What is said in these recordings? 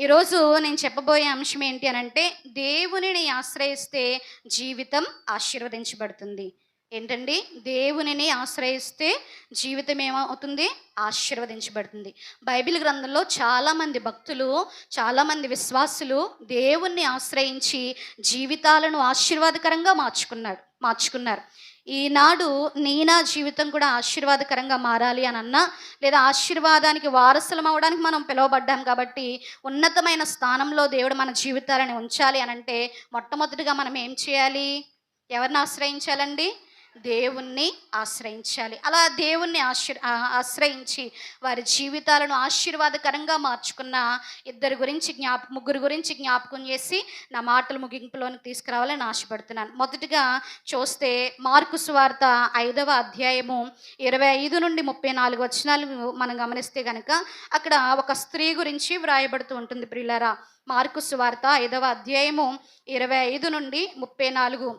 ఈరోజు నేను చెప్పబోయే అంశం ఏంటి అనంటే, దేవునిని ఆశ్రయిస్తే జీవితం ఆశీర్వదించబడుతుంది. ఏంటండి? దేవునిని ఆశ్రయిస్తే జీవితం ఏమవుతుంది? ఆశీర్వదించబడుతుంది. బైబిల్ గ్రంథంలో చాలామంది భక్తులు, చాలామంది విశ్వాసులు దేవుణ్ణి ఆశ్రయించి జీవితాలను ఆశీర్వాదకరంగా మార్చుకున్నారు. ఈనాడు నా జీవితం కూడా ఆశీర్వాదకరంగా మారాలి అని అన్నా, లేదా ఆశీర్వాదానికి వారసులం అవ్వడానికి మనం పిలువబడ్డాం కాబట్టి, ఉన్నతమైన స్థానంలో దేవుడు మన జీవితాలను ఉంచాలి అనంటే, మొట్టమొదటిగా మనం ఏం చేయాలి? ఎవరిని ఆశ్రయించాలండి? దేవుణ్ణి ఆశ్రయించాలి. అలా దేవుణ్ణి ఆశ్రయించి వారి జీవితాలను ఆశీర్వాదకరంగా మార్చుకున్న ముగ్గురు గురించి జ్ఞాపకం చేసి నా మాటలు ముగింపులోనికి తీసుకురావాలని ఆశపడుతున్నాను. మొదటిగా చూస్తే మార్కు సువార్త 5వ అధ్యాయము 25 నుండి 34 వచనాలు మనం గమనిస్తే కనుక అక్కడ ఒక స్త్రీ గురించి వ్రాయబడుతూ ఉంటుంది ప్రియులారా. మార్కు సువార్త 5వ అధ్యాయము 25 నుండి 34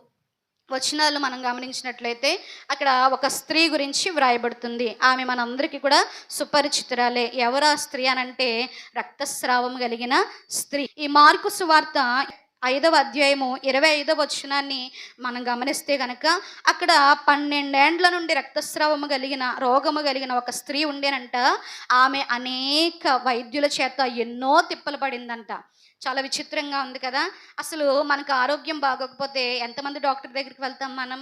వచనాలు మనం గమనించినట్లయితే అక్కడ ఒక స్త్రీ గురించి వ్రాయబడుతుంది. ఆమె మనందరికీ కూడా సుపరిచితురాలే. ఎవరా స్త్రీ అనంటే రక్తస్రావం కలిగిన స్త్రీ. ఈ మార్కు సువార్త 5వ అధ్యాయము 25వ వచనాన్ని మనం గమనిస్తే కనుక అక్కడ 12 ఏండ్ల నుండి రోగము కలిగిన ఒక స్త్రీ ఉండేనంట. ఆమె అనేక వైద్యుల చేత ఎన్నో తిప్పలు పడిందంట. చాలా విచిత్రంగా ఉంది కదా. అసలు మనకు ఆరోగ్యం బాగోకపోతే ఎంతమంది డాక్టర్ దగ్గరికి వెళ్తాం మనం?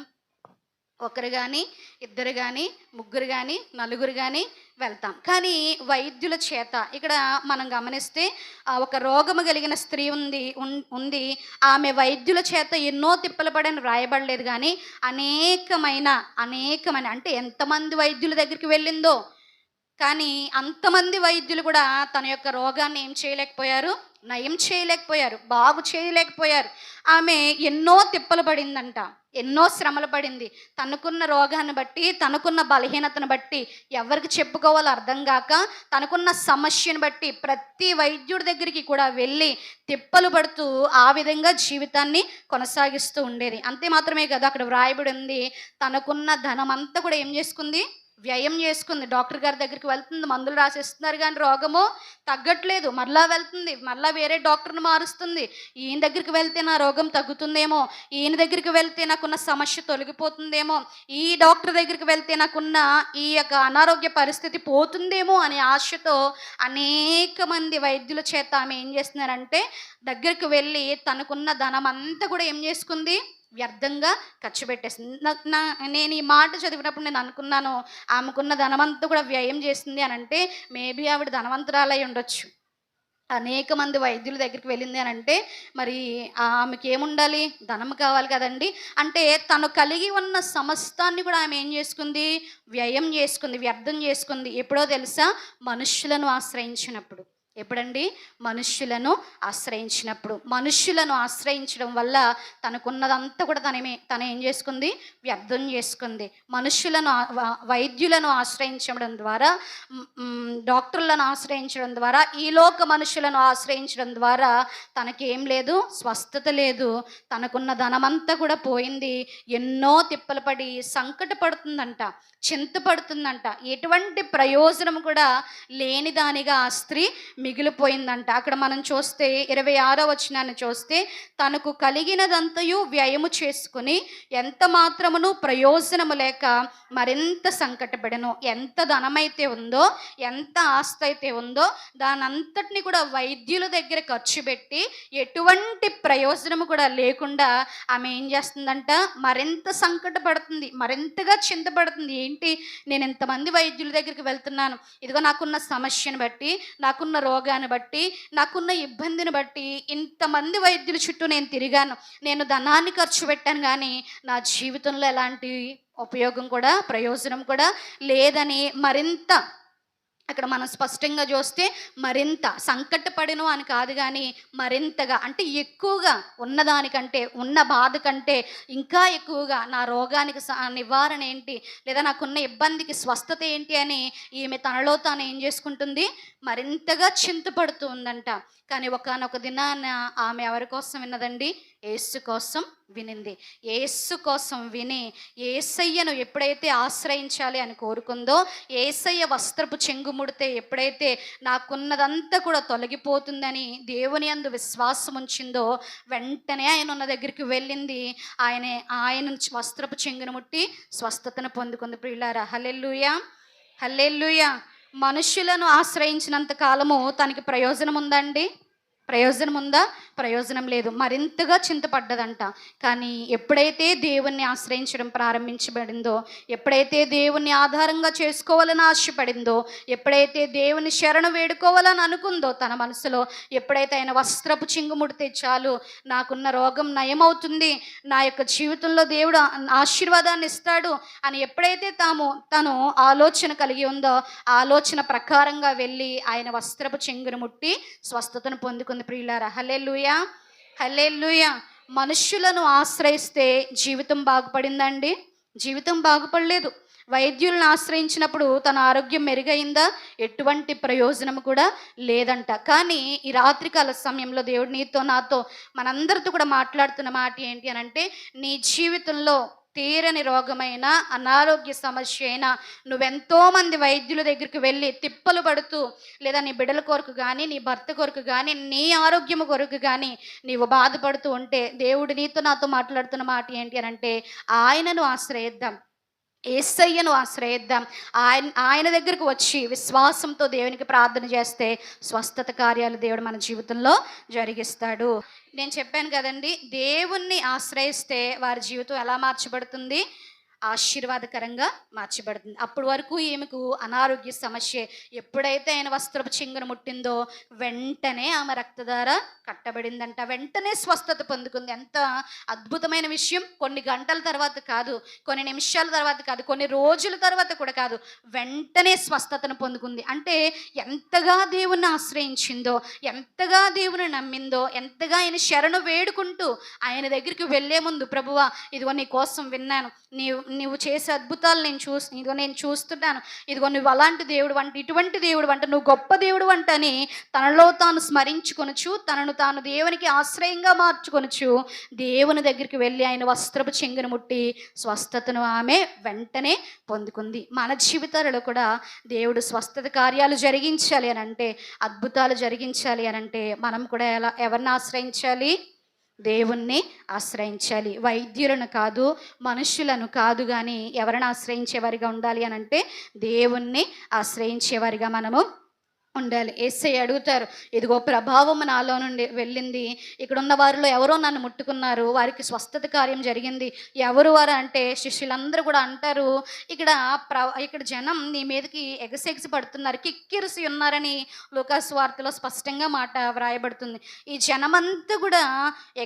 ఒకరు కానీ, ఇద్దరు కానీ, ముగ్గురు కానీ, నలుగురు కానీ వెళ్తాం. కానీ వైద్యుల చేత ఇక్కడ మనం గమనిస్తే ఒక రోగము కలిగిన స్త్రీ ఉంది. ఆమె వైద్యుల చేత ఎన్నో తిప్పలు పడని రాయబడలేదు, కానీ అనేకమైన అంటే ఎంతమంది వైద్యుల దగ్గరికి వెళ్ళిందో, కానీ అంతమంది వైద్యులు కూడా తన యొక్క రోగాన్ని ఏం చేయలేకపోయారు? నయం చేయలేకపోయారు, బాగు చేయలేకపోయారు. ఆమె ఎన్నో తిప్పలు పడిందంట, ఎన్నో శ్రమలు పడింది. తనకున్న రోగాన్ని బట్టి, తనకున్న బలహీనతను బట్టి, ఎవరికి చెప్పుకోవాలో అర్థం కాక, తనకున్న సమస్యను బట్టి ప్రతి వైద్యుడి దగ్గరికి కూడా వెళ్ళి తిప్పలు పడుతూ ఆ విధంగా జీవితాన్ని కొనసాగిస్తూ ఉండేది. అంతే మాత్రమే కదా, అక్కడ వ్రాయబడి ఉంది, తనకున్న ధనం అంతా కూడా ఏం చేసుకుంది? వ్యయం చేసుకుంది. డాక్టర్ గారి దగ్గరికి వెళ్తుంది, మందులు రాసేస్తున్నారు, కానీ రోగము తగ్గట్లేదు. మరలా వెళ్తుంది, మరలా వేరే డాక్టర్ని మారుస్తుంది. ఈయన దగ్గరికి వెళ్తే నా రోగం తగ్గుతుందేమో, ఈయన దగ్గరికి వెళ్తే నాకున్న సమస్య తొలగిపోతుందేమో, ఈ డాక్టర్ దగ్గరికి వెళ్తే నాకున్న ఈ యొక్క అనారోగ్య పరిస్థితి పోతుందేమో అనే ఆశతో అనేక మంది వైద్యుల చేత ఆమె ఏం చేస్తున్నారంటే దగ్గరికి వెళ్ళి తనకున్న ధనం అంతా కూడా ఏం చేసుకుంది? వ్యర్థంగా ఖర్చు పెట్టేసింది. నేను ఈ మాట చదివినప్పుడు నేను అనుకున్నాను, ఆమెకున్న ధనమంతా కూడా వ్యయం చేసింది అని అంటే మేబీ ఆవిడ ధనవంతురాలై ఉండొచ్చు. అనేక మంది వైద్యుల దగ్గరికి వెళ్ళింది అని అంటే మరి ఆమెకి ఏముండాలి? ధనం కావాలి కదండి. అంటే తను కలిగి ఉన్న సమస్తాన్ని కూడా ఆమె ఏం చేసుకుంది? వ్యయం చేసుకుంది, వ్యర్థం చేసుకుంది. ఎప్పుడో తెలుసా? మనుష్యులను ఆశ్రయించినప్పుడు. ఎప్పుడండి? మనుష్యులను ఆశ్రయించడం వల్ల తనకున్నదంతా కూడా తను ఏం చేసుకుంది? వ్యర్థం చేసుకుంది. వైద్యులను ఆశ్రయించడం ద్వారా, డాక్టర్లను ఆశ్రయించడం ద్వారా, ఈ లోక మనుషులను ఆశ్రయించడం ద్వారా తనకేం లేదు? స్వస్థత లేదు. తనకున్న ధనమంతా కూడా పోయింది. ఎన్నో తిప్పలు పడి సంకటపడుతుందంట, చింతపడుతుందంట. ఎటువంటి ప్రయోజనం కూడా లేనిదానిగా ఆ స్త్రీ మిగిలిపోయిందంట. అక్కడ మనం చూస్తే 26వ వచనాన్ని చూస్తే, తనకు కలిగినదంతయు వ్యయము చేసుకుని ఎంత మాత్రమును ప్రయోజనము లేక మరింత సంకటపడెను. ఎంత ధనమైతే ఉందో, ఎంత ఆస్తి అయితే ఉందో, దానంతటిని కూడా వైద్యుల దగ్గర ఖర్చు పెట్టి ఎటువంటి ప్రయోజనము కూడా లేకుండా ఆమె ఏం చేస్తుందంట? మరింత సంకటపడుతుంది, మరింతగా చింతపడుతుంది. ఏంటి, నేను ఎంతమంది వైద్యుల దగ్గరికి వెళ్తున్నాను, ఇదిగో నాకున్న సమస్యను బట్టి, నాకున్న రోగాన్ని బట్టి, నాకున్న ఇబ్బందిని బట్టి ఇంతమంది వైద్యుల చుట్టూ నేను తిరిగాను, నేను ధనాన్ని ఖర్చు పెట్టాను, కానీ నా జీవితంలో ఎలాంటి ఉపయోగం కూడా, ప్రయోజనం కూడా లేదని మరింత అక్కడ మనం స్పష్టంగా చూస్తే మరింత సంకటపడను అని కాదు, కానీ మరింతగా అంటే ఎక్కువగా ఉన్నదానికంటే, ఉన్న బాధ కంటే ఇంకా ఎక్కువగా నా రోగానికి నివారణ ఏంటి, లేదా నాకున్న ఇబ్బందికి స్వస్థత ఏంటి అని ఈమె తనలో తాను ఏం చేసుకుంటుంది? మరింతగా చింతపడుతూ ఉందంట. కానీ ఒకానొక దినాన ఆమె ఎవరి కోసం విన్నదండి? యేసు కోసం వినింది. యేసు కోసం విని యేసయ్యను ఎప్పుడైతే ఆశ్రయించాలి అని కోరుకుందో, యేసయ్య వస్త్రపు చెంగు ముడితే ఎప్పుడైతే నాకున్నదంతా కూడా తొలగిపోతుందని దేవుని యందు విశ్వాసం ఉంచిందో, వెంటనే ఆయన ఉన్న దగ్గరికి వెళ్ళింది. ఆయన వస్త్రపు చెంగును ముట్టి స్వస్థతను పొందుకుంది. ప్రియులారా, హల్లెలూయా, హల్లెలూయా. మనుషులను ఆశ్రయించినంత కాలము తనకి ప్రయోజనం ఉందండి? ప్రయోజనం ఉందా? ప్రయోజనం లేదు. మరింతగా చింతపడ్డదంట. కానీ ఎప్పుడైతే దేవుణ్ణి ఆశ్రయించడం ప్రారంభించబడిందో, ఎప్పుడైతే దేవుణ్ణి ఆధారంగా చేసుకోవాలని ఆశపడిందో, ఎప్పుడైతే దేవుని శరణు వేడుకోవాలని అనుకుందో తన మనసులో, ఎప్పుడైతే ఆయన వస్త్రపు చింగు ముడితే చాలు నాకున్న రోగం నయమవుతుంది, నా యొక్క జీవితంలో దేవుడు ఆశీర్వాదాన్ని ఇస్తాడు అని ఎప్పుడైతే తను ఆలోచన కలిగి ఉందో, ఆలోచన ప్రకారంగా వెళ్ళి ఆయన వస్త్రపు చెంగును ముట్టి స్వస్థతను పొందుకుంది. ప్రియులారా, హల్లెలూయా, హల్లెలూయా. మనుష్యులను ఆశ్రయిస్తే జీవితం బాగుపడిందండి? జీవితం బాగుపడలేదు. వైద్యులను ఆశ్రయించినప్పుడు తన ఆరోగ్యం మెరుగైందా? ఎటువంటి ప్రయోజనం కూడా లేదంట. కానీ ఈ రాత్రికాల సమయంలో దేవుడు నీతో నాతో మనందరితో కూడా మాట్లాడుతున్న మాట ఏంటి అని అంటే, నీ జీవితంలో తీరని రోగమైన, అనారోగ్య సమస్య అయినా నువ్వెంతోమంది వైద్యుల దగ్గరికి వెళ్ళి తిప్పలు పడుతూ, లేదా నీ బిడ్డల కొరకు కానీ, నీ భర్త కొరకు కానీ, నీ ఆరోగ్యము కొరకు కానీ నీవు బాధపడుతూ ఉంటే, దేవుడు నీతో నాతో మాట్లాడుతున్న మాట ఏంటి అని అంటే, ఆయనను ఆశ్రయిద్దాం, యేసయ్యను ఆశ్రయిద్దాం. ఆయన దగ్గరకు వచ్చి విశ్వాసంతో దేవునికి ప్రార్థన చేస్తే స్వస్థత కార్యాలు దేవుడు మన జీవితంలో జరిగిస్తాడు. నేను చెప్పాను కదండి, దేవుణ్ణి ఆశ్రయిస్తే వారి జీవితం ఎలా మార్చబడుతుంది? ఆశీర్వాదకరంగా మార్చబడుతుంది. అప్పటి వరకు ఈమెకు అనారోగ్య సమస్య. ఎప్పుడైతే ఆయన వస్త్రపు చింగును ముట్టిందో వెంటనే ఆమె రక్తధార కట్టబడిందంట. వెంటనే స్వస్థత పొందుకుంది. ఎంత అద్భుతమైన విషయం! కొన్ని గంటల తర్వాత కాదు, కొన్ని నిమిషాల తర్వాత కాదు, కొన్ని రోజుల తర్వాత కూడా కాదు, వెంటనే స్వస్థతను పొందుకుంది. అంటే ఎంతగా దేవుణ్ణి ఆశ్రయించిందో, ఎంతగా దేవుని నమ్మిందో, ఎంతగా ఆయన శరణు వేడుకుంటూ ఆయన దగ్గరికి వెళ్ళే ముందు, ప్రభువా ఇదిగో నీ కోసం విన్నాను, నువ్వు చేసే అద్భుతాలు నేను చూస్తున్నాను, ఇదిగో నువ్వు అలాంటి దేవుడు వంట, ఇటువంటి దేవుడు వంట, నువ్వు గొప్ప దేవుడు వంట అని తనలో తాను స్మరించుకొనుచు, తనను తాను దేవునికి ఆశ్రయంగా మార్చుకొనుచు దేవుని దగ్గరికి వెళ్ళి ఆయన వస్త్రపు చెంగును ముట్టి స్వస్థతను ఆమె వెంటనే పొందుకుంది. మన జీవితాలలో కూడా దేవుడు స్వస్థత కార్యాలు జరిగించాలి అని అంటే, అద్భుతాలు జరిగించాలి అని అంటే మనం కూడా ఎవరిని ఆశ్రయించాలి? దేవుణ్ణి ఆశ్రయించాలి. వైద్యులను కాదు, మనుషులను కాదు, కానీ ఎవరిని ఆశ్రయించేవారిగా ఉండాలి అని అంటే దేవుణ్ణి ఆశ్రయించేవారిగా మనము ఉండాలి. యేసయ్య అడుగుతారు, ఇదిగో ప్రభావం నాలో నుండి వెళ్ళింది, ఇక్కడ ఉన్న వారిలో ఎవరో నన్ను ముట్టుకున్నారు, వారికి స్వస్థత కార్యం జరిగింది. ఎవరు వారు అంటే శిష్యులందరూ కూడా అంటారు, ఇక్కడ జనం నీ మీదకి ఎగసెగసి పడుతున్నారు, కిక్కిరిసి ఉన్నారని లూకాసు వార్తలో స్పష్టంగా మాట వ్రాయబడుతుంది. ఈ జనమంతా కూడా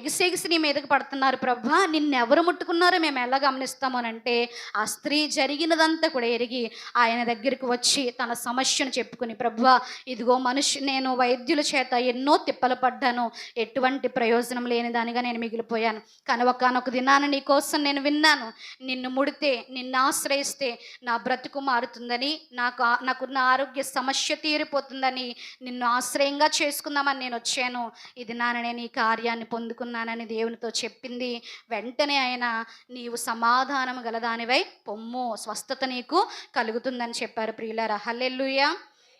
ఎగసెగసి నీ మీదకి పడుతున్నారు, ప్రభా నిన్నెవరు ముట్టుకున్నారో మేము ఎలా గమనిస్తాము అని అంటే, ఆ స్త్రీ జరిగినదంతా కూడా ఎరిగి ఆయన దగ్గరికి వచ్చి తన సమస్యను చెప్పుకుని, ప్రభా ఇదిగో నేను వైద్యుల చేత ఎన్నో తిప్పలు పడ్డాను, ఎటువంటి ప్రయోజనం లేని దానిగా నేను మిగిలిపోయాను, కానీ ఒకానొక దినాన నీ కోసం నేను విన్నాను, నిన్ను ముడితే, నిన్ను ఆశ్రయిస్తే నా బ్రతుకు మారుతుందని, నాకున్న ఆరోగ్య సమస్య తీరిపోతుందని నిన్ను ఆశ్రయంగా చేసుకుందామని నేను వచ్చాను, ఇది నేను ఈ కార్యాన్ని పొందుకున్నానని దేవునితో చెప్పింది. వెంటనే ఆయన, నీవు సమాధానం గలదానివై పొమ్ము, స్వస్థత నీకు కలుగుతుందని చెప్పారు. ప్రియులారా, హల్లెలూయా,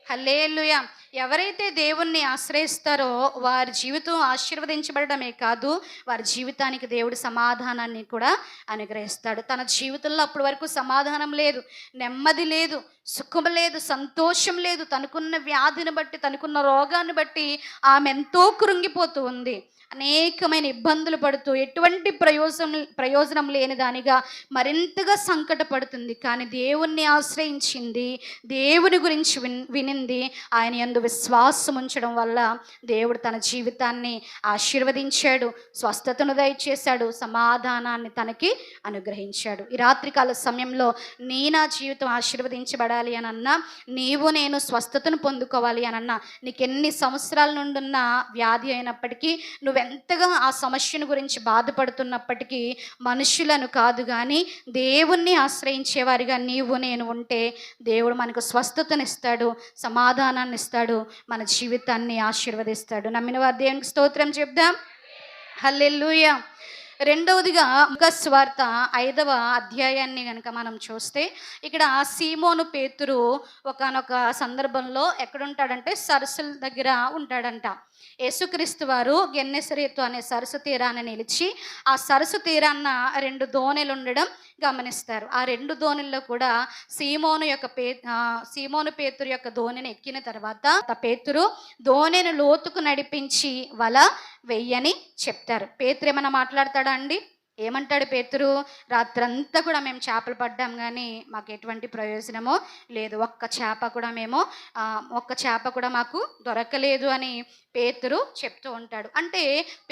హల్లెలూయా. ఎవరైతే దేవుణ్ణి ఆశ్రయిస్తారో వారి జీవితం ఆశీర్వదించబడమే కాదు, వారి జీవితానికి దేవుడు సమాధానాన్ని కూడా అనుగ్రహిస్తాడు. తన జీవితంలో అప్పటి వరకు సమాధానం లేదు, నెమ్మది లేదు, సుఖం లేదు, సంతోషం లేదు. తనకున్న వ్యాధిని బట్టి, తనకున్న రోగాన్ని బట్టి ఆమె ఎంతో కృంగిపోతూ ఉంది. అనేకమైన ఇబ్బందులు పడుతూ ఎటువంటి ప్రయోజనం లేని దానిగా మరింతగా సంకటపడుతుంది. కానీ దేవుణ్ణి ఆశ్రయించింది, దేవుని గురించి వినింది, ఆయన యందు విశ్వాసం ఉంచడం వల్ల దేవుడు తన జీవితాన్ని ఆశీర్వదించాడు, స్వస్థతను దయచేశాడు, సమాధానాన్ని తనకి అనుగ్రహించాడు. ఈ రాత్రికాల సమయంలో నా జీవితం ఆశీర్వదించబడాలి అనన్నా, నీవు నేను స్వస్థతను పొందుకోవాలి అనన్నా, నీకెన్ని సంవత్సరాల నుండున్న వ్యాధి అయినప్పటికీ, నువ్వెంతగా ఆ సమస్యను గురించి బాధపడుతున్నప్పటికీ మనుషులను కాదు కానీ దేవుణ్ణి ఆశ్రయించేవారిగా నీవు నేను ఉంటే దేవుడు మనకు స్వస్థతనిస్తాడు, సమాధానాన్ని ఇస్తాడు, మన జీవితాన్ని ఆశీర్వదిస్తాడు. నమ్మిన వారు దేవునికి స్తోత్రం చెప్దాం. హల్లెలూయా. రెండవదిగా లూకా సువార్త 5వ అధ్యాయాన్ని గనుక మనం చూస్తే ఇక్కడ సీమోను పేతురు ఒకానొక సందర్భంలో ఎక్కడుంటాడంటే సరస్సుల దగ్గర ఉంటాడంట. యేసుక్రీస్తు వారు గెన్నెసరేతు అనే సరస్సు తీరాన నిలిచి ఆ సరస్సు తీరాన 2 దోణెలు ఉండడం గమనిస్తారు. ఆ 2 దోణుల్లో కూడా సీమోను పేతురు యొక్క దోణిని ఎక్కిన తర్వాత పేతురు దోణిని లోతుకు నడిపించి వల వెయ్యని చెప్తారు. పేతురు ఏమన్నా మాట్లాడతాడా అండి? ఏమంటాడు పేతురు? రాత్రంతా కూడా మేము చేపలు పడ్డాం కానీ మాకు ఎటువంటి ప్రయోజనమో లేదు, ఒక్క చేప కూడా మాకు దొరకలేదు అని పేతురు చెప్తూ ఉంటాడు. అంటే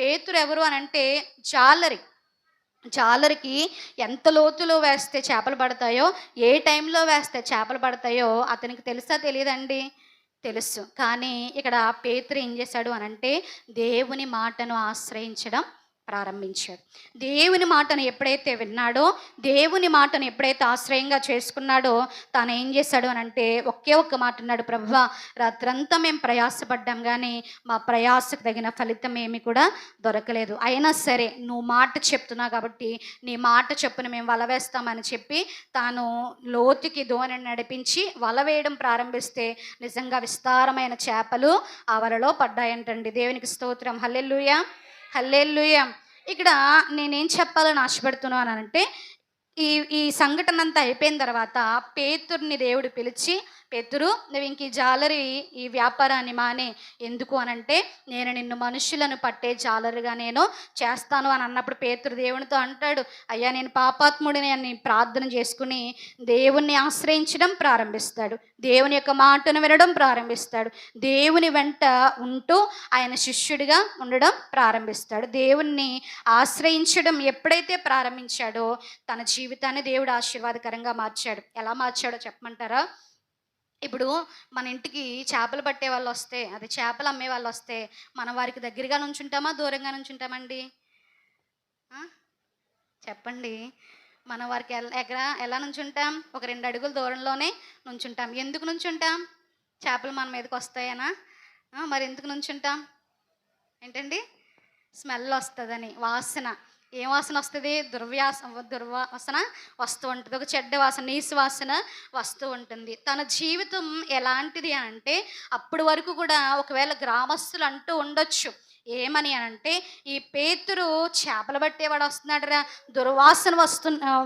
పేతురు ఎవరు అని అంటే జాలరికి ఎంత లోతులో వేస్తే చేపలు పడతాయో, ఏ టైంలో వేస్తే చేపలు పడతాయో అతనికి తెలుసా తెలియదండి? తెలుసు. కానీ ఇక్కడ పేతురు ఏం చేశాడు అనంటే దేవుని మాటను ఆశ్రయించడం ప్రారంభించాడు. దేవుని మాటను ఎప్పుడైతే విన్నాడో, దేవుని మాటను ఎప్పుడైతే ఆశ్రయంగా చేసుకున్నాడో తాను ఏం చేశాడు అనంటే ఒకే ఒక్క మాట అన్నాడు, ప్రభువా రాత్రంతా మేము ప్రయాసపడ్డాం కానీ మా ప్రయాసకు తగిన ఫలితం ఏమి కూడా దొరకలేదు, అయినా సరే నువ్వు మాట చెప్తున్నావు కాబట్టి నీ మాట చొప్పున మేము వల వేస్తామని చెప్పి తాను లోతుకి దోణిని నడిపించి వల వేయడం ప్రారంభిస్తే నిజంగా విస్తారమైన చేపలు ఆ వలలో పడ్డాయంటండి. దేవునికి స్తోత్రం. హల్లెలూయా, హల్లెలూయా. ఇక్కడ నేనేం చెప్పాలని ఆశపడుతున్నాను అంటే ఈ ఈ సంఘటన అంతా అయిపోయిన తర్వాత పేతుర్ని దేవుడు పిలిచి, పేతురు నువ్వు ఇంక ఈ వ్యాపారాన్ని మానే, ఎందుకు అనంటే నేను నిన్ను మనుషులను పట్టే జాలరుగా నేను చేస్తాను అని అన్నప్పుడు పేతురు దేవునితో అంటాడు, అయ్యా నేను పాపాత్ముడిని అని ప్రార్థన చేసుకుని దేవుణ్ణి ఆశ్రయించడం ప్రారంభిస్తాడు, దేవుని యొక్క మాటను వినడం ప్రారంభిస్తాడు, దేవుని వెంట ఉంటూ ఆయన శిష్యుడిగా ఉండడం ప్రారంభిస్తాడు. దేవుణ్ణి ఆశ్రయించడం ఎప్పుడైతే ప్రారంభించాడో తన జీవితాన్ని దేవుడు ఆశీర్వాదకరంగా మార్చాడు. ఎలా మార్చాడో చెప్పమంటారా? ఇప్పుడు మన ఇంటికి చేపలు పట్టే వాళ్ళు వస్తే, అది చేపలు అమ్మే వాళ్ళు వస్తే మనం వారికి దగ్గరగా నుంచుంటామా, దూరంగా నుంచుంటామండి? చెప్పండి. మనం వారికి ఎలా నుంచుంటాం? ఒక 2 అడుగుల దూరంలోనే నుంచుంటాం. ఎందుకు నుంచుంటాం? చేపలు మన మీదకి వస్తాయనా? మరి ఎందుకు నుంచుంటాం? ఏంటండి? స్మెల్ వస్తుందని, వాసన. ఏం వాసన వస్తుంది? దుర్వాసన వస్తూ ఉంటుంది, ఒక చెడ్డ వాసన, నీసు వాసన వస్తూ ఉంటుంది. తన జీవితం ఎలాంటిది అని అంటే అప్పటి వరకు కూడా ఒకవేళ గ్రామస్తులు అంటూ ఉండొచ్చు, ఏమని అనంటే ఈ పేతురు చేపలు పట్టేవాడు వస్తున్నాడురా, దుర్వాసన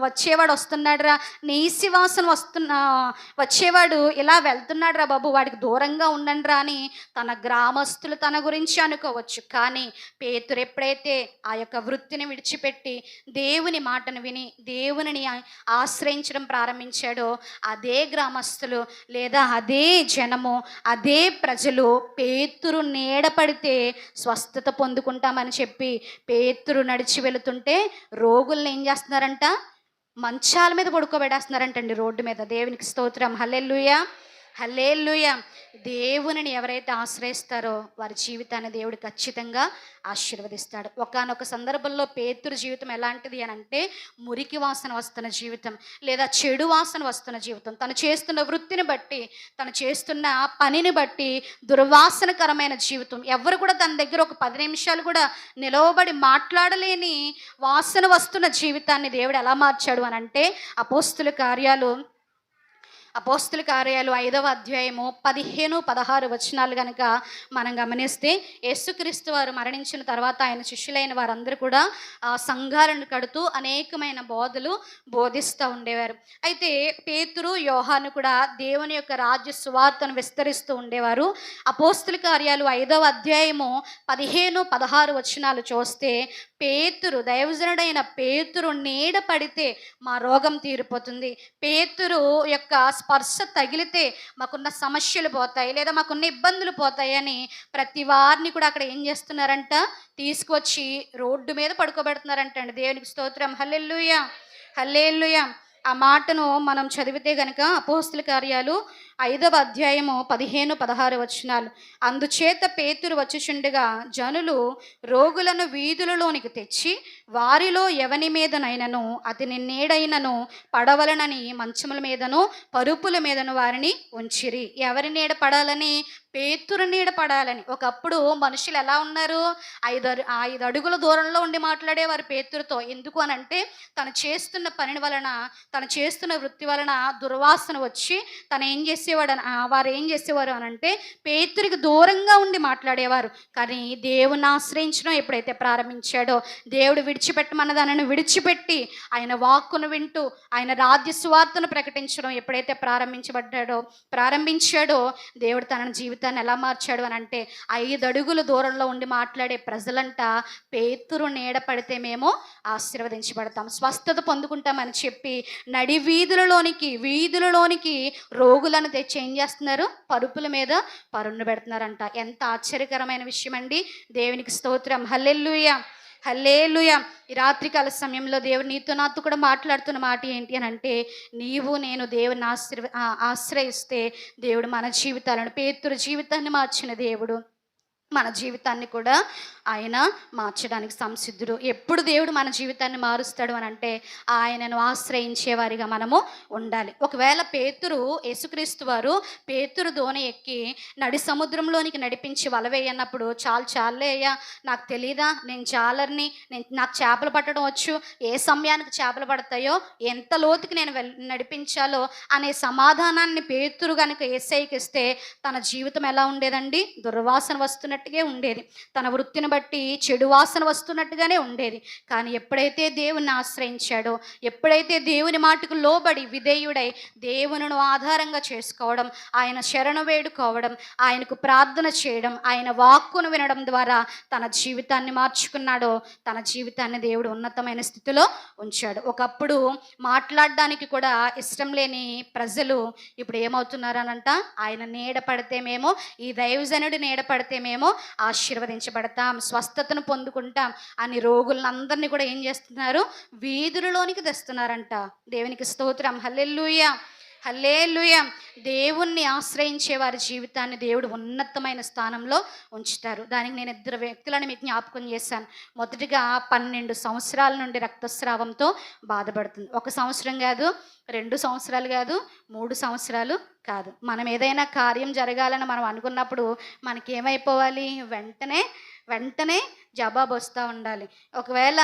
వచ్చేవాడు వస్తున్నాడురా, నీసి వాసన వచ్చేవాడు ఇలా వెళ్తున్నాడు రా బాబు, వాడికి దూరంగా ఉండండి రా అని తన గ్రామస్తులు తన గురించి అనుకోవచ్చు. కానీ పేతురు ఎప్పుడైతే ఆ యొక్క వృత్తిని విడిచిపెట్టి దేవుని మాటను విని దేవునిని ఆశ్రయించడం ప్రారంభించాడో అదే గ్రామస్తులు లేదా అదే జనము, అదే ప్రజలు పేతురు నీడపడితే స్వస్థత పొందుకుంటామని చెప్పి పేతురు నడిచి వెళుతుంటే రోగుల్ని ఏం చేస్తున్నారంట? మంచాల మీద పడుకోబెట్టేస్తున్నారంటండి, రోడ్డు మీద. దేవునికి స్తోత్రం. హల్లెలూయా, హల్లెలూయా. దేవునిని ఎవరైతే ఆశ్రయిస్తారో వారి జీవితాన్ని దేవుడు ఖచ్చితంగా ఆశీర్వదిస్తాడు. ఒకానొక సందర్భంలో పేతురు జీవితం ఎలాంటిది అని అంటే మురికి వాసన వస్తున్న జీవితం లేదా చెడు వాసన వస్తున్న జీవితం. తను చేస్తున్న వృత్తిని బట్టి, తను చేస్తున్న పనిని బట్టి దుర్వాసనకరమైన జీవితం. ఎవరు కూడా తన దగ్గర ఒక 10 నిమిషాలు కూడా నిలవబడి మాట్లాడలేని వాసన వస్తున్న జీవితాన్ని దేవుడు ఎలా మార్చాడు అని అంటే అపోస్తుల కార్యాలు 5వ అధ్యాయము 15-16 వచనాలు కనుక మనం గమనిస్తే యేసుక్రీస్తు వారు మరణించిన తర్వాత ఆయన శిష్యులైన వారందరూ కూడా సంఘాలను కడుతూ అనేకమైన బోధలు బోధిస్తూ ఉండేవారు. అయితే పేతురు, యోహాను కూడా దేవుని యొక్క రాజ్య సువార్తను విస్తరిస్తూ ఉండేవారు. అపోస్తుల కార్యాలు 5వ అధ్యాయము 15-16 వచనాలు చూస్తే పేతురు, దైవజనుడైన పేతురు నీడ పడితే మా రోగం తీరిపోతుంది, పేతురు యొక్క స్పర్శ తగిలితే మాకున్న సమస్యలు పోతాయి లేదా మాకున్న ఇబ్బందులు పోతాయి అని ప్రతి వారిని కూడా అక్కడ ఏం చేస్తున్నారంట? తీసుకొచ్చి రోడ్డు మీద పడుకోబెడుతున్నారంట అండి. దేవునికి స్తోత్రం. హల్లెలూయా, హల్లెలూయా. ఆ మాటను మనం చదివితే గనక అపోస్తుల కార్యాలు 5వ అధ్యాయము 15, 16 వచనాలు. అందుచేత పేతురు వచ్చుచుండగా జనులు రోగులను వీధులలోనికి తెచ్చి వారిలో ఎవని మీదనైనను అతని నీడైనను పడవలనని మంచముల మీదను పరుపుల మీదను వారిని ఉంచిరి. ఎవరి నీడ పడాలని? పేతురు నీడ పడాలని. ఒకప్పుడు మనుషులు ఎలా ఉన్నారు? 5 అడుగుల దూరంలో ఉండి మాట్లాడేవారు పేతురుతో. ఎందుకు అనంటే తను చేస్తున్న పని వలన, తను చేస్తున్న వృత్తి వలన దుర్వాసన వచ్చి తను ఏం చేసేవాడు వారు ఏం చేసేవారు అనంటే పేతురికి దూరంగా ఉండి మాట్లాడేవారు. కానీ దేవుని ఆశ్రయించడం ఎప్పుడైతే ప్రారంభించాడో, దేవుడు విడిచిపెట్టమన్న దానిని విడిచిపెట్టి ఆయన వాక్కును వింటూ ఆయన రాజ్య సువార్తను ప్రకటించడం ఎప్పుడైతే ప్రారంభించాడో దేవుడు తన జీవితాన్ని ఎలా మార్చాడు అని అంటే 5 అడుగుల దూరంలో ఉండి మాట్లాడే ప్రజలంట పేతురు నీడ పడితే మేము ఆశీర్వదించబడతాం, స్వస్థత పొందుకుంటామని చెప్పి నడి వీధులలోనికి రోగులను తెచ్చి ఏం చేస్తున్నారు? పరుపుల మీద పరుండు పెడుతున్నారంట. ఎంత ఆశ్చర్యకరమైన విషయం అండి. దేవునికి స్తోత్రం. హల్లెలూయా, హల్లెలూయా. ఈ రాత్రికాల సమయంలో దేవుడు నీతో నాతో కూడా మాట్లాడుతున్న మాట ఏంటి అని అంటే, నీవు నేను దేవుని ఆశ్రయిస్తే దేవుడు మన జీవితాలను, పేతురు జీవితాన్ని మార్చిన దేవుడు మన జీవితాన్ని కూడా ఆయన మార్చడానికి సంసిద్ధుడు. ఎప్పుడు దేవుడు మన జీవితాన్ని మారుస్తాడు అని అంటే ఆయనను ఆశ్రయించేవారిగా మనము ఉండాలి. ఒకవేళ పేతురు, యేసుక్రీస్తు వారు పేతురు దోణి ఎక్కి నడి సముద్రంలోనికి నడిపించి వలవేయన్నప్పుడు చాలే అయ్యా, నాకు తెలీదా, నేను జాలర్ని, నాకు చేపలు పట్టడం వచ్చు, ఏ సమయానికి చేపలు పడతాయో, ఎంత లోతుకి నేను నడిపించాలో అనే సమాధానాన్ని పేతురు కనుక యేసయ్యకి ఇస్తే తన జీవితం ఎలా ఉండేదండి? దుర్వాసన వస్తున్నట్టుగా ఉండేది. తన వృత్తిని బట్టి చెడు వాసన వస్తున్నట్టుగానే ఉండేది. కానీ ఎప్పుడైతే దేవుని ఆశ్రయించాడో, ఎప్పుడైతే దేవుని మాటకు లోబడి విధేయుడై దేవునిను ఆధారంగా చేసుకోవడం, ఆయన శరణు వేడుకోవడం, ఆయనకు ప్రార్థన చేయడం, ఆయన వాక్కును వినడం ద్వారా తన జీవితాన్ని మార్చుకున్నాడో, తన జీవితాన్ని దేవుడు ఉన్నతమైన స్థితిలో ఉంచాడు. ఒకప్పుడు మాట్లాడడానికి కూడా ఇష్టం లేని ప్రజలు ఇప్పుడు ఏమవుతున్నారనంట? ఆయన నీడ పడితే మేము, ఈ దైవజనుడి నీడ పడితే మేము ఆశీర్వదించబడతాం, స్వస్థతను పొందుకుంటాం అని రోగులందరినీ కూడా ఏం చేస్తున్నారు? వీధులలోనికి తెస్తున్నారంట. దేవునికి స్తోత్రం. హల్లెలూయా, హల్లెలూయా. దేవుణ్ణి ఆశ్రయించే వారి జీవితాన్ని దేవుడు ఉన్నతమైన స్థానంలో ఉంచుతారు. దానికి నేను 2 వ్యక్తులను మీకు జ్ఞాపకం చేశాను. మొదటిగా 12 సంవత్సరాల నుండి రక్తస్రావంతో బాధపడుతుంది. 1 సంవత్సరం కాదు, 2 సంవత్సరాలు కాదు, 3 సంవత్సరాలు కాదు. మనం ఏదైనా కార్యం జరగాలని మనం అనుకున్నప్పుడు మనకేమైపోవాలి? వెంటనే జవాబు వస్తూ ఉండాలి. ఒకవేళ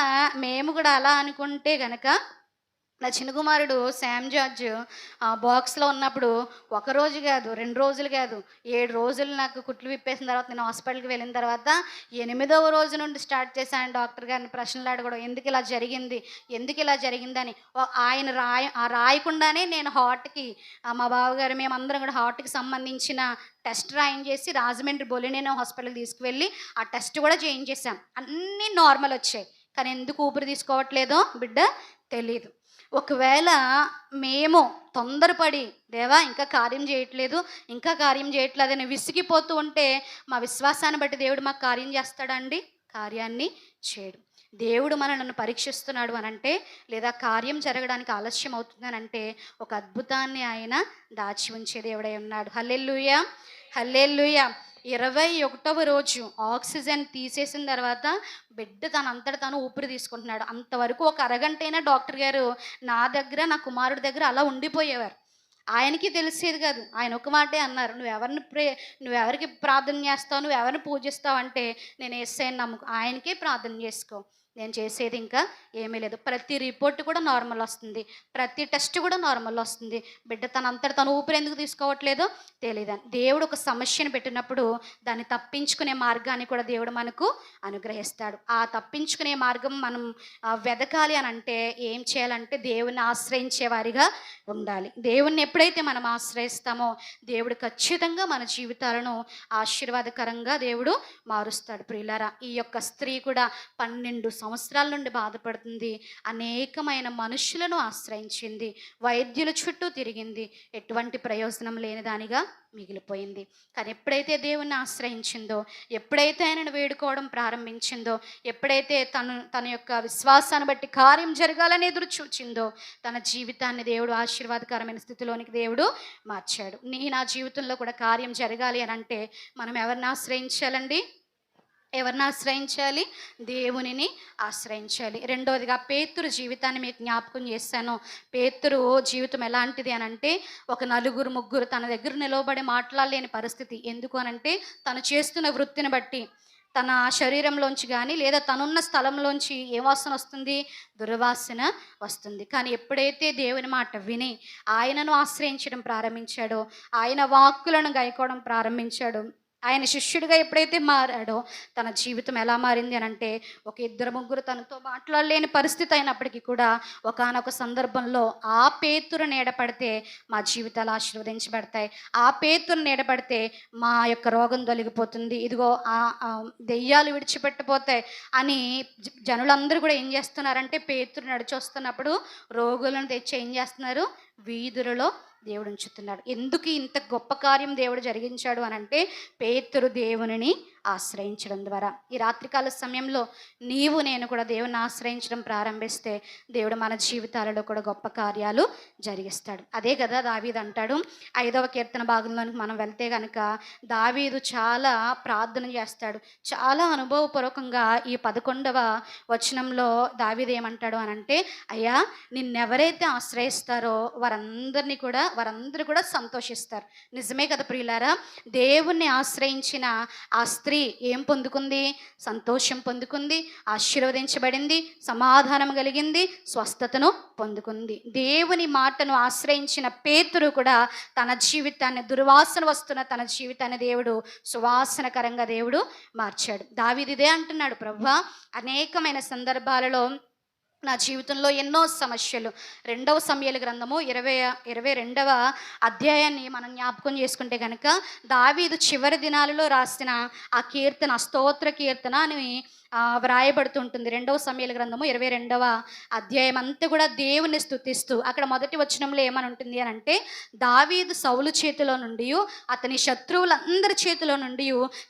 మేము కూడా అలా అనుకుంటే గనక, నా చిన్న కుమారుడు శామ్ జార్జ్ బాక్స్లో ఉన్నప్పుడు 1 రోజు కాదు, 2 రోజులు కాదు, 7 రోజులు నాకు కుట్లు విప్పేసిన తర్వాత నేను హాస్పిటల్కి వెళ్ళిన తర్వాత 8వ రోజు నుండి స్టార్ట్ చేశాను డాక్టర్ గారిని ప్రశ్నలు అడగడం. ఎందుకు ఇలా జరిగిందని. ఆయన రాయకుండానే నేను హార్ట్కి, మా బావగారు మేమందరం కూడా హార్ట్కి సంబంధించిన టెస్ట్ రాయించేసి రాజమండ్రి బొలినేని హాస్పిటల్కి తీసుకువెళ్ళి ఆ టెస్ట్ కూడా చేయించేసాం. అన్నీ నార్మల్ వచ్చాయి. కానీ ఎందుకు ఊపిరి తీసుకోవట్లేదో బిడ్డ తెలియదు. ఒకవేళ మేము తొందరపడి దేవా ఇంకా కార్యం చేయట్లేదని విసిగిపోతూ ఉంటే మా విశ్వాసాన్ని బట్టి దేవుడు మాకు కార్యం చేస్తాడండి? కార్యాన్ని చేయడు. దేవుడు మనల్ని పరీక్షిస్తున్నాడు అనంటే, లేదా కార్యం జరగడానికి ఆలస్యం అవుతుందనంటే ఒక అద్భుతాన్ని ఆయన దాచి ఉంచే దేవుడై ఉన్నాడు. హల్లెలూయా, హల్లెలూయా. 21వ రోజు ఆక్సిజన్ తీసేసిన తర్వాత బిడ్డ తను ఊపిరి తీసుకుంటున్నాడు. అంతవరకు ఒక అరగంటైనా డాక్టర్ గారు నా కుమారుడి దగ్గర అలా ఉండిపోయేవారు. ఆయనకి తెలిసేది కాదు. ఆయన ఒక మాటే అన్నారు, నువ్వెవరికి ప్రార్థన చేస్తావు, నువ్వెవరిని పూజిస్తావు అంటే, నేను యేసయ్యని నమ్ముకో, ఆయనకే ప్రార్థన చేసుకో, నేను చేసేది ఇంకా ఏమీ లేదు. ప్రతి రిపోర్ట్ కూడా నార్మల్ వస్తుంది, ప్రతి టెస్ట్ కూడా నార్మల్ వస్తుంది. బిడ్డ తను ఊపిరి ఎందుకు తీసుకోవట్లేదో తెలియదని. దేవుడు ఒక సమస్యను పెట్టినప్పుడు దాన్ని తప్పించుకునే మార్గాన్ని కూడా దేవుడు మనకు అనుగ్రహిస్తాడు. ఆ తప్పించుకునే మార్గం మనం వెదకాలి అని అంటే ఏం చేయాలంటే దేవుని ఆశ్రయించే వారిగా ఉండాలి. దేవుణ్ణి ఎప్పుడైతే మనం ఆశ్రయిస్తామో దేవుడు ఖచ్చితంగా మన జీవితాలను ఆశీర్వాదకరంగా దేవుడు మారుస్తాడు. ప్రియులారా, ఈ యొక్క స్త్రీ కూడా 12 సంవత్సరాల నుండి బాధపడుతుంది. అనేకమైన మనుషులను ఆశ్రయించింది. వైద్యుల చుట్టూ తిరిగింది. ఎటువంటి ప్రయోజనం లేని దానిగా మిగిలిపోయింది. కానీ ఎప్పుడైతే దేవుణ్ణి ఆశ్రయించిందో, ఎప్పుడైతే ఆయనను వేడుకోవడం ప్రారంభించిందో, ఎప్పుడైతే తన యొక్క విశ్వాసాన్ని బట్టి కార్యం జరగాలని ఎదురు చూచిందో, తన జీవితాన్ని దేవుడు ఆశీర్వాదకరమైన స్థితిలోనికి దేవుడు మార్చాడు. నా జీవితంలో కూడా కార్యం జరగాలి అని అంటే మనం ఎవరిని ఆశ్రయించాలండి? ఎవరిని ఆశ్రయించాలి? దేవునిని ఆశ్రయించాలి. రెండవదిగా పేతురు జీవితాన్ని మీకు జ్ఞాపకం చేశాను. పేతురు జీవితం ఎలాంటిది అని అంటే, ఒక నలుగురు ముగ్గురు తన దగ్గర నిలవబడి మాట్లాడలేని పరిస్థితి. ఎందుకు అనంటే, తను చేస్తున్న వృత్తిని బట్టి తన శరీరంలోంచి కానీ లేదా తనున్న స్థలంలోంచి ఏ వాసన వస్తుంది? దుర్వాసన వస్తుంది. కానీ ఎప్పుడైతే దేవుని మాట విని ఆయనను ఆశ్రయించడం ప్రారంభించాడో, ఆయన వాక్కులను గైకోవడం ప్రారంభించాడో, ఆయన శిష్యుడిగా ఎప్పుడైతే మారాడో, తన జీవితం ఎలా మారింది అని అంటే, ఒక ఇద్దరు ముగ్గురు తనతో మాట్లాడలేని పరిస్థితి అయినప్పటికీ కూడా ఒకానొక సందర్భంలో ఆ పేతురు నీడపడితే మా జీవితాలు ఆశీర్వదించబడతాయి, ఆ పేతురు నీడపడితే మా యొక్క రోగం తొలగిపోతుంది, ఇదిగో దెయ్యాలు విడిచిపెట్టిపోతాయి అని జనులందరూ కూడా ఏం చేస్తున్నారంటే, పేతురు నడిచొస్తున్నప్పుడు రోగులను తెచ్చి ఏం చేస్తున్నారు? వీధులలో దేవుడు ఉంచుతున్నాడు. ఎందుకు ఇంత గొప్ప కార్యం దేవుడు జరిగించాడు అనంటే, పేతురు దేవునిని ఆశ్రయించడం ద్వారా. ఈ రాత్రికాల సమయంలో నీవు నేను కూడా దేవుని ఆశ్రయించడం ప్రారంభిస్తే దేవుడు మన జీవితాలలో కూడా గొప్ప కార్యాలు జరిగిస్తాడు. అదే కదా దావీదు అంటాడు. 5వ కీర్తన భాగంలోనికి మనం వెళ్తే కనుక దావీదు చాలా ప్రార్థన చేస్తాడు. చాలా అనుభవపూర్వకంగా ఈ 11వ వచనంలో దావీదు ఏమంటాడు అనంటే, అయ్యా నిన్నెవరైతే ఆశ్రయిస్తారో వారందరూ కూడా సంతోషిస్తారు. నిజమే కదా ప్రియులారా? దేవుణ్ణి ఆశ్రయించిన ఆ స్త్రీ ఏం పొందుకుంది? సంతోషం పొందుకుంది, ఆశీర్వదించబడింది, సమాధానం కలిగింది, స్వస్థతను పొందుకుంది. దేవుని మాటను ఆశ్రయించిన పేతురు కూడా తన జీవితాన్ని, దుర్వాసన వస్తున్న తన జీవితాన్ని దేవుడు సువాసనకరంగా దేవుడు మార్చాడు. దావీదు ఇదే అంటున్నాడు, ప్రభువా అనేకమైన సందర్భాలలో నా జీవితంలో ఎన్నో సమస్యలు. 2వ సమూయేలు గ్రంథము 22వ అధ్యాయాన్ని మనం జ్ఞాపకం చేసుకుంటే కనుక, దావీదు చివరి దినాలలో రాసిన ఆ కీర్తన, స్తోత్ర కీర్తన అని వ్రాయబడుతుంటుంది. 2వ సమూయేలు గ్రంథము 22వ అధ్యాయం అంతా కూడా దేవుని స్తుతిస్తూ, అక్కడ మొదటి వచనంలో ఏమని ఉంటుంది అని అంటే, దావీదు సౌలు చేతిలో నుండి, అతని శత్రువులందరి చేతిలో నుండి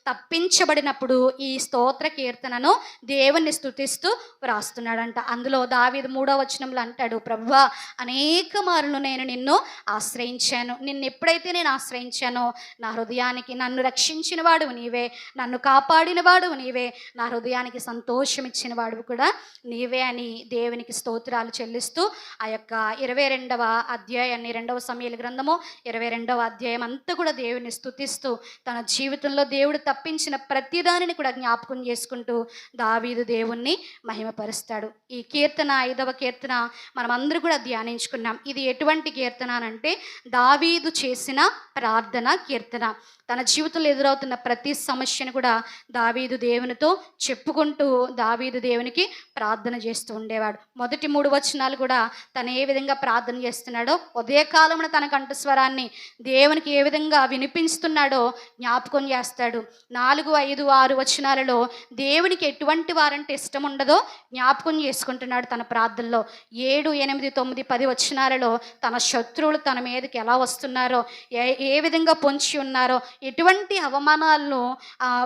తప్పించబడినప్పుడు ఈ స్తోత్ర కీర్తనను దేవుని స్తుతిస్తూ వ్రాస్తున్నాడంట. అందులో దావీదు 3వ వచనంలో అంటాడు, ప్రభువా అనేక మార్లు నేను నిన్ను ఆశ్రయించాను. నిన్ను ఎప్పుడైతే నేను ఆశ్రయించానో నా హృదయానికి, నన్ను రక్షించిన వాడు నీవే, నన్ను కాపాడిన వాడు నీవే, నా హృదయానికి సంతోషం ఇచ్చిన వాడు కూడా నీవే అని దేవునికి స్తోత్రాలు చెల్లిస్తూ ఆ యొక్క 22వ అధ్యాయాన్ని, 2వ సమూయేలు గ్రంథము 22వ అధ్యాయం అంతా కూడా దేవుని స్తుతిస్తూ, తన జీవితంలో దేవుడు తప్పించిన ప్రతిదానిని కూడా జ్ఞాపకం చేసుకుంటూ దావీదు దేవుణ్ణి మహిమపరుస్తాడు. ఈ కీర్తన 5వ కీర్తన మనం అందరూ కూడా ధ్యానించుకున్నాం. ఇది ఎటువంటి కీర్తన అంటే, దావీదు చేసిన ప్రార్థన కీర్తన. తన జీవితంలో ఎదురవుతున్న ప్రతి సమస్యను కూడా దావీదు దేవునితో చెప్పుకుంటూ దావీదు దేవునికి ప్రార్థన చేస్తూ ఉండేవాడు. మొదటి 3 వచనాలు కూడా తను ఏ విధంగా ప్రార్థన చేస్తున్నాడో, ఉదయకాలమున తన కంఠస్వరాన్ని దేవునికి ఏ విధంగా వినిపిస్తున్నాడో జ్ఞాపకం చేస్తాడు. 4, 5, 6 వచనాలలో దేవునికి ఎటువంటి వారంటే ఇష్టం ఉండదో జ్ఞాపకం చేసుకుంటున్నాడు తన ప్రార్థనలో. 7, 8, 9, 10 వచనాలలో తన శత్రువులు తన మీదకి ఎలా వస్తున్నారో, ఏ విధంగా పొంచి ఉన్నారో, ఎటువంటి అవమానాలను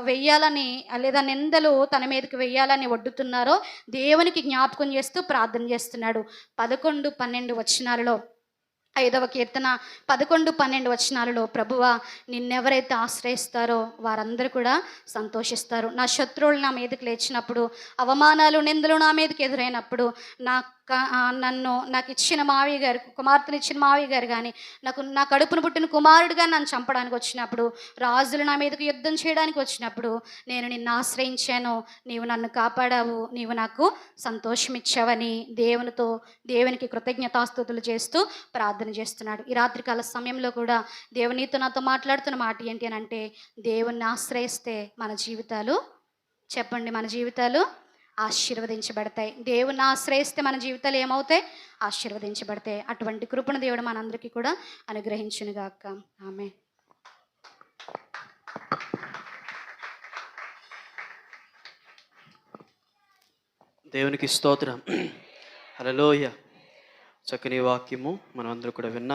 వెయ్యాలని లేదా నిందలు తన మీదకి వెయ్యాలని వడ్డుతున్నారో దేవునికి జ్ఞాపకం చేస్తూ ప్రార్థన చేస్తున్నాడు. 11, 12 వచనాలలో 5వ కీర్తన 11, 12 వచనాలలో, ప్రభువా నిన్నెవరైతే ఆశ్రయిస్తారో వారందరూ కూడా సంతోషిస్తారు. నా శత్రువులు నా మీదకి లేచినప్పుడు, అవమానాలు నిందలు నా మీదకి ఎదురైనప్పుడు, నాకు ఇచ్చిన మావయ్య గారు, కుమార్తెను ఇచ్చిన మావయ్య గారు కానీ, నా కడుపును పుట్టిన కుమారుడుగా నన్ను చంపడానికి వచ్చినప్పుడు, రాజులు నా మీదకి యుద్ధం చేయడానికి వచ్చినప్పుడు, నేను నిన్ను ఆశ్రయించాను, నీవు నన్ను కాపాడావు, నీవు నాకు సంతోషం ఇచ్చావని దేవునికి కృతజ్ఞతాస్తుతులు చేస్తూ ప్రార్థన చేస్తున్నాడు. ఈ రాత్రికాల సమయంలో కూడా దేవునితో నాతో మాట్లాడుతున్న మాట ఏంటి అని అంటే, దేవుణ్ణి ఆశ్రయిస్తే మన జీవితాలు, చెప్పండి, మన జీవితాలు ఆశీర్వదించబడతాయి. దేవుణ్ణి ఆశ్రయిస్తే మన జీవితాలు ఏమవుతాయి? ఆశీర్వదించబడతాయి. అటువంటి కృపణ దేవుడు మనందరికీ కూడా అనుగ్రహించునుగాక. ఆమేన్. దేవునికి స్తోత్రం. హల్లెలూయా. చక్కని వాక్యము మనం అందరూ కూడా విన్నాం.